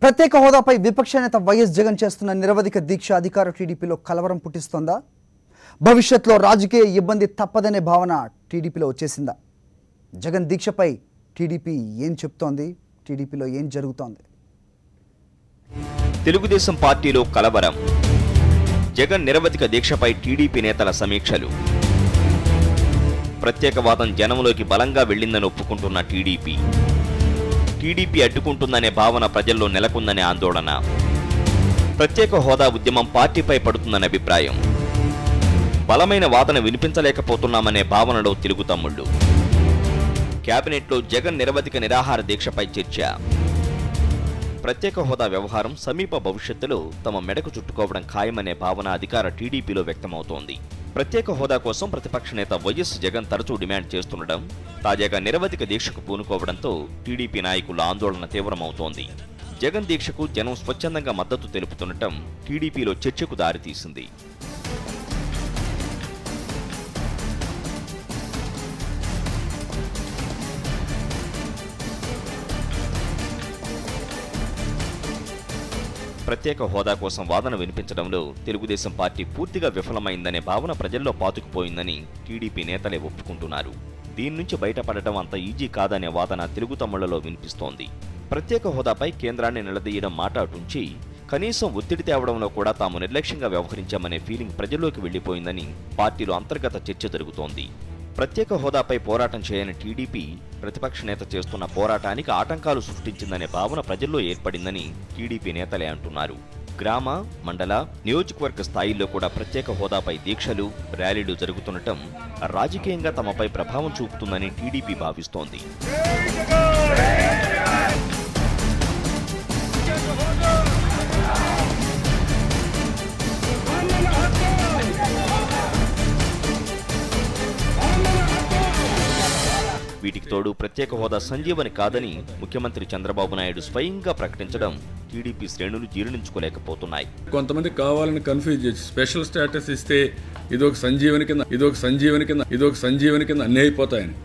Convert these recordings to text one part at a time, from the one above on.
ప్రత్యేక హోదాపై విపక్ష నేత వైఎస్ జగన్ చేస్తున్న నిరవధిక దీక్ష అధికార టీడీపీలో కలవరం పుట్టిస్తోందా? భవిష్యత్తులో రాజకీయ ఇబ్బంది తప్పదనే భావన టీడీపీలో వచ్చేసిందా? జగన్ దీక్షపై టీడీపీ ఏం చెప్తోంది? టీడీపీలో ఏం జరుగుతోంది? తెలుగుదేశం పార్టీలో కలవరం. జగన్ నిరవధిక దీక్షపై టీడీపీ నేతల సమీక్షలు. ప్రత్యేకవాదం జనంలోకి బలంగా వెళ్లిందని ఒప్పుకుంటున్న టీడీపీ అడ్డుకుంటుందనే భావన ప్రజల్లో నెలకొందనే ఆందోళన. ప్రత్యేక హోదా ఉద్యమం పార్టీపై పడుతుందనే అభిప్రాయం. బలమైన వాదన వినిపించలేకపోతున్నామనే భావనలో తెలుగు తమ్ముళ్లు. కేబినెట్లో జగన్ నిరవధిక నిరాహార దీక్షపై చర్చ. ప్రత్యేక హోదా వ్యవహారం సమీప భవిష్యత్తులో తమ మెడకు చుట్టుకోవడం ఖాయమనే భావన అధికార టీడీపీలో వ్యక్తమవుతోంది. ప్రత్యేక హోదా కోసం ప్రతిపక్ష నేత వైఎస్ జగన్ తరచూ డిమాండ్ చేస్తుండడం, తాజాగా నిరవధిక దీక్షకు పూనుకోవడంతో టీడీపీ నాయకుల ఆందోళన తీవ్రమవుతోంది. జగన్ దీక్షకు జనం స్వచ్ఛందంగా మద్దతు తెలుపుతుండటం టీడీపీలో చర్చకు దారితీసింది. ప్రత్యేక హోదా కోసం వాదన వినిపించడంలో తెలుగుదేశం పార్టీ పూర్తిగా విఫలమైందనే భావన ప్రజల్లో పాతుకుపోయిందని టీడీపీ నేతలే ఒప్పుకుంటున్నారు. దీని నుంచి బయటపడటం అంత ఈజీ కాదనే వాదన తెలుగు తమ్ముళ్లలో వినిపిస్తోంది. ప్రత్యేక హోదాపై కేంద్రాన్ని నిలదీయడం మాట అటుంచి కనీసం ఒత్తిడి తేవడంలో కూడా తాము నిర్లక్ష్యంగా వ్యవహరించామనే ఫీలింగ్ ప్రజల్లోకి వెళ్లిపోయిందని పార్టీలో అంతర్గత చర్చ జరుగుతోంది. ప్రత్యేక హోదాపై పోరాటం చేయని టీడీపీ ప్రతిపక్ష నేత చేస్తున్న పోరాటానికి ఆటంకాలు సృష్టించిందనే భావన ప్రజల్లో ఏర్పడిందని టీడీపీ నేతలే అంటున్నారు. గ్రామ, మండల, నియోజకవర్గ స్థాయిల్లో కూడా ప్రత్యేక హోదాపై దీక్షలు, ర్యాలీలు జరుగుతుండటం రాజకీయంగా తమపై ప్రభావం చూపుతుందని టీడీపీ భావిస్తోంది. వీటికి తోడు ప్రత్యేక హోదా సంజీవని కాదని ముఖ్యమంత్రి చంద్రబాబు నాయుడు స్వయంగా ప్రకటించడం టీడీపీ శ్రేణులు జీర్ణించుకోలేకపోతున్నాయి. కొంతమంది కావాలని కన్ఫ్యూజ్ చేసి స్పెషల్ స్టేటస్ ఇస్తే ఇదొక సంజీవని కింద అన్నీ అయిపోతాయని.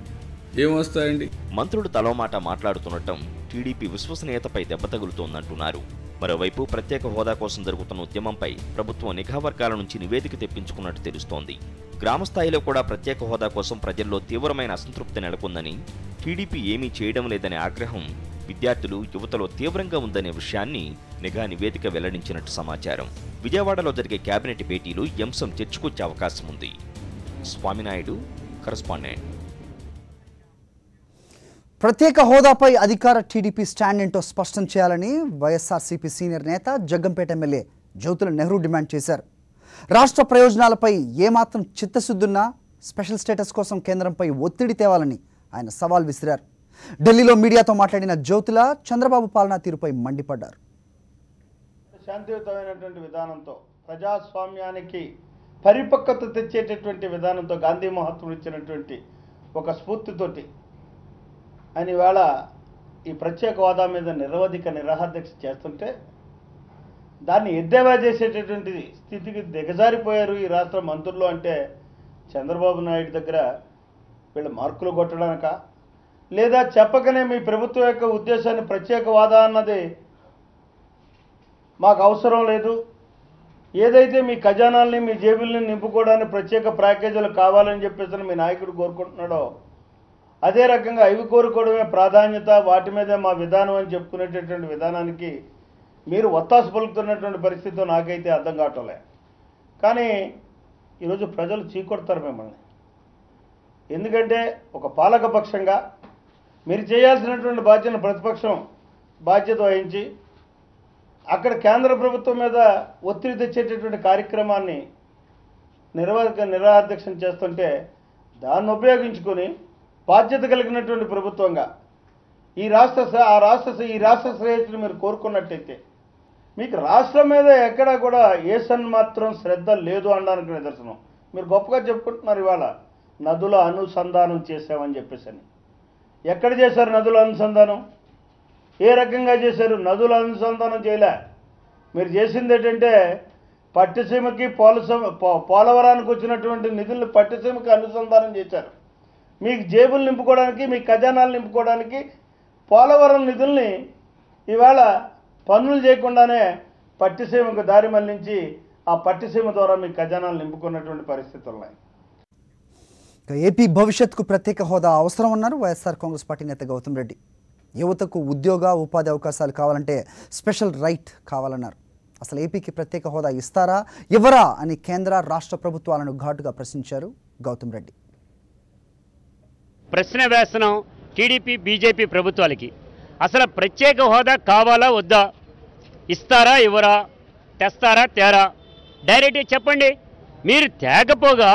ఏమొస్తాయండి? మంత్రులు తలోమాట మాట్లాడుతుండటం టీడీపీ విశ్వసనీయతపై దెబ్బతగులుతోందంటున్నారు. మరోవైపు ప్రత్యేక హోదా కోసం జరుగుతున్న ఉద్యమంపై ప్రభుత్వం నిఘా వర్గాల నుంచి నివేదిక తెప్పించుకున్నట్టు తెలుస్తోంది. గ్రామస్థాయిలో కూడా ప్రత్యేక హోదా కోసం ప్రజల్లో తీవ్రమైన అసంతృప్తి నెలకొందని, టీడీపీ ఏమీ చేయడం లేదనే ఆగ్రహం విద్యార్థులు, యువతలో తీవ్రంగా ఉందనే విషయాన్ని నిఘా నివేదిక వెల్లడించినట్టు సమాచారం. విజయవాడలో జరిగే కేబినెట్ భేటీలో ఈ అంశం చర్చకొచ్చే అవకాశం ఉంది. స్వామినాయుడు, కరెస్పాండెంట్. ప్రత్యేక హోదాపై అధికార టీడీపీ స్టాండ్ ఏంటో స్పష్టం చేయాలని వైఎస్ఆర్సీపీ సీనియర్ నేత జగ్గంపేట ఎమ్మెల్యే జ్యోతుల నెహ్రూ డిమాండ్ చేశారు. రాష్ట్ర ప్రయోజనాలపై ఏమాత్రం చిత్తశుద్ధున్నా స్పెషల్ స్టేటస్ కోసం కేంద్రంపై ఒత్తిడి తేవాలని ఆయన సవాల్ విసిరారు. ఢిల్లీలో మీడియాతో మాట్లాడిన జ్యోతుల చంద్రబాబు పాలనా తీరుపై మండిపడ్డారు. శాంతియుతమైనటువంటి విధానంతో, ప్రజాస్వామ్యానికి పరిపక్వత తెచ్చేటటువంటి విధానంతో, గాంధీ మహాత్ముడు ఇచ్చినటువంటి ఒక స్ఫూర్తితోటి ఆయన ఇవాళ ఈ ప్రత్యేక హోదా మీద నిరవధిక నిరాహారదీక్ష చేస్తుంటే దాన్ని ఎద్దేవా చేసేటటువంటి స్థితికి దిగజారిపోయారు ఈ రాష్ట్ర మంత్రులు. అంటే చంద్రబాబు నాయుడు దగ్గర వీళ్ళ మార్కులు కొట్టడానిక, లేదా చెప్పకనే మీ ప్రభుత్వం యొక్క ఉద్దేశాన్ని ప్రత్యేక హోదా అన్నది మాకు అవసరం లేదు, ఏదైతే మీ ఖజానాల్ని, మీ జేబుల్ని నింపుకోవడానికి ప్రత్యేక ప్యాకేజీలు కావాలని చెప్పేసి మీ నాయకుడు కోరుకుంటున్నాడో అదే రకంగా అవి కోరుకోవడమే ప్రాధాన్యత, వాటి మీదే మా విధానం అని చెప్పుకునేటటువంటి విధానానికి మీరు ఒత్తాసు పలుకుతున్నటువంటి పరిస్థితితో నాకైతే అర్థం కావట్లే. కానీ ఈరోజు ప్రజలు చీకొడతారు మిమ్మల్ని. ఎందుకంటే ఒక పాలకపక్షంగా మీరు చేయాల్సినటువంటి బాధ్యతను ప్రతిపక్షం బాధ్యత వహించి అక్కడ కేంద్ర ప్రభుత్వం మీద ఒత్తిడి తెచ్చేటటువంటి కార్యక్రమాన్ని నిరాహారదీక్ష చేస్తుంటే దాన్ని ఉపయోగించుకొని బాధ్యత కలిగినటువంటి ప్రభుత్వంగా ఈ రాష్ట్ర శ్రేయస్సును మీరు కోరుకున్నట్టయితే మీకు రాష్ట్రం మీద ఎక్కడా కూడా ఏసన్ మాత్రం శ్రద్ధ లేదు అనడానికి నిదర్శనం. మీరు గొప్పగా చెప్పుకుంటున్నారు ఇవాళ నదుల అనుసంధానం చేశామని చెప్పేసి. ఎక్కడ చేశారు నదుల అనుసంధానం? ఏ రకంగా చేశారు? నదుల అనుసంధానం చేయలే. మీరు చేసింది ఏంటంటే పట్టిసీమకి పోలవరానికి వచ్చినటువంటి నిధులను పట్టిసీమకి అనుసంధానం చేశారు. మీకు జేబులు నింపుకోవడానికి, మీ ఖజానాలు నింపుకోవడానికి పోలవరం నిధుల్ని ఇవాళ పనులు చేయకుండానే పట్టిసీమకు దారి మళ్లించి ఆ పట్టిసీమ ద్వారా మీ ఖజానాలు నింపుకున్నటువంటి పరిస్థితులు ఉన్నాయి. ఏపీ భవిష్యత్తుకు ప్రత్యేక హోదా అవసరం అన్నారు వైఎస్ఆర్ కాంగ్రెస్ పార్టీ నేత గౌతమ్ రెడ్డి. యువతకు ఉద్యోగ ఉపాధి అవకాశాలు కావాలంటే స్పెషల్ రైట్ కావాలన్నారు. అసలు ఏపీకి ప్రత్యేక హోదా ఇస్తారా ఇవ్వరా అని కేంద్ర రాష్ట్ర ప్రభుత్వాలను ఘాటుగా ప్రశ్నించారు గౌతమ్ రెడ్డి. ప్రశ్న వేస్తున్నాం టీడీపీ బీజేపీ ప్రభుత్వాలకి. అసలు ప్రత్యేక హోదా కావాలా వద్దా, ఇస్తారా ఇవ్వరా, తెస్తారా తేరా, డైరెక్ట్గా చెప్పండి. మీరు తేకపోగా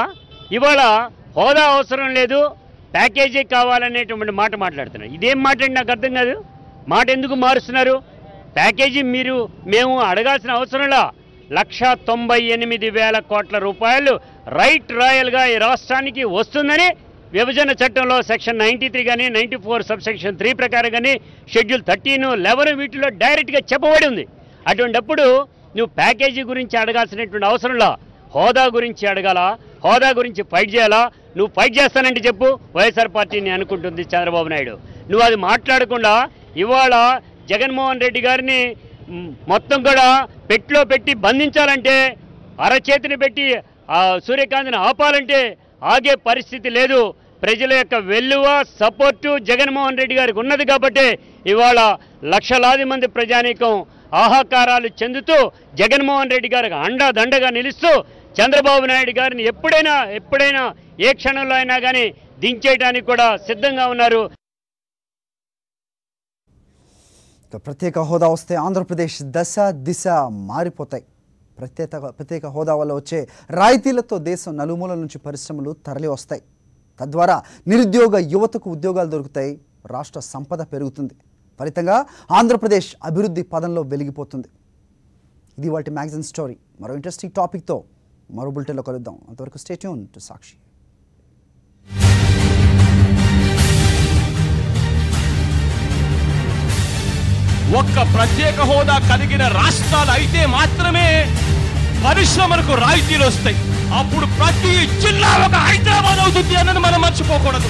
ఇవాళ హోదా అవసరం లేదు ప్యాకేజీ కావాలనేటువంటి మాట మాట్లాడుతున్నారు. ఇదేం మాట అండి, నాకు అర్థం కాదు. మాట ఎందుకు మారుస్తున్నారు? ప్యాకేజీ మేము అడగాల్సిన అవసరంలా 1,98,000 కోట్ల రూపాయలు రైట్ రాయల్గా ఈ రాష్ట్రానికి వస్తుందని విభజన చట్టంలో సెక్షన్ 93 కానీ 94 సబ్సెక్షన్ 3 ప్రకారం కానీ షెడ్యూల్ 13, 11 వీటిలో డైరెక్ట్గా చెప్పబడి ఉంది. అటువంటిప్పుడు నువ్వు ప్యాకేజీ గురించి అడగాల్సినటువంటి అవసరంలా హోదా గురించి అడగాల, హోదా గురించి ఫైట్ చేయాలా? నువ్వు ఫైట్ చేస్తానంటే చెప్పు, వైఎస్ఆర్ పార్టీని అనుకుంటుంది చంద్రబాబు నాయుడు. నువ్వు అది మాట్లాడకుండా ఇవాళ జగన్మోహన్ రెడ్డి గారిని మొత్తం కూడా పెట్టిలో పెట్టి బంధించాలంటే, అరచేతిని పెట్టి సూర్యకాంతిని ఆపాలంటే ఆగే పరిస్థితి లేదు. ప్రజల యొక్క వెల్లువ సపోర్టు జగన్మోహన్ రెడ్డి గారికి ఉన్నది కాబట్టి ఇవాళ లక్షలాది మంది ప్రజానీకం ఆహాకారాలు చెందుతూ జగన్మోహన్ రెడ్డి గారికి అండదండగా నిలుస్తూ చంద్రబాబు నాయుడు గారిని ఎప్పుడైనా ఏ క్షణంలో అయినా కానీ దించేయడానికి కూడా సిద్ధంగా ఉన్నారు. ప్రత్యేక హోదా వస్తే ఆంధ్రప్రదేశ్ దశ దిశ మారిపోతాయి. ప్రత్యేక హోదా వల్ల వచ్చే రాయితీలతో దేశం నలుమూలల నుంచి పరిశ్రమలు తరలి వస్తాయి. తద్వారా నిరుద్యోగ యువతకు ఉద్యోగాలు దొరుకుతాయి, రాష్ట్ర సంపద పెరుగుతుంది. ఫలితంగా ఆంధ్రప్రదేశ్ అభివృద్ధి పదంలో వెలిగిపోతుంది. ఇది వాటి మ్యాగజైన్ స్టోరీ. మరో ఇంట్రెస్టింగ్ టాపిక్తో మరో బులెటిన్లో కలుద్దాం. అంతవరకు స్టే ట్యూన్ టు సాక్షి. ఒక్క ప్రత్యేక హోదా కలిగిన రాష్ట్రాలు అయితే మాత్రమే పరిశ్రమలకు రాయితీలు వస్తాయి. అప్పుడు ప్రతి జిల్లా ఒక హైదరాబాద్ అవుతుంది అన్నది మనం మర్చిపోకూడదు.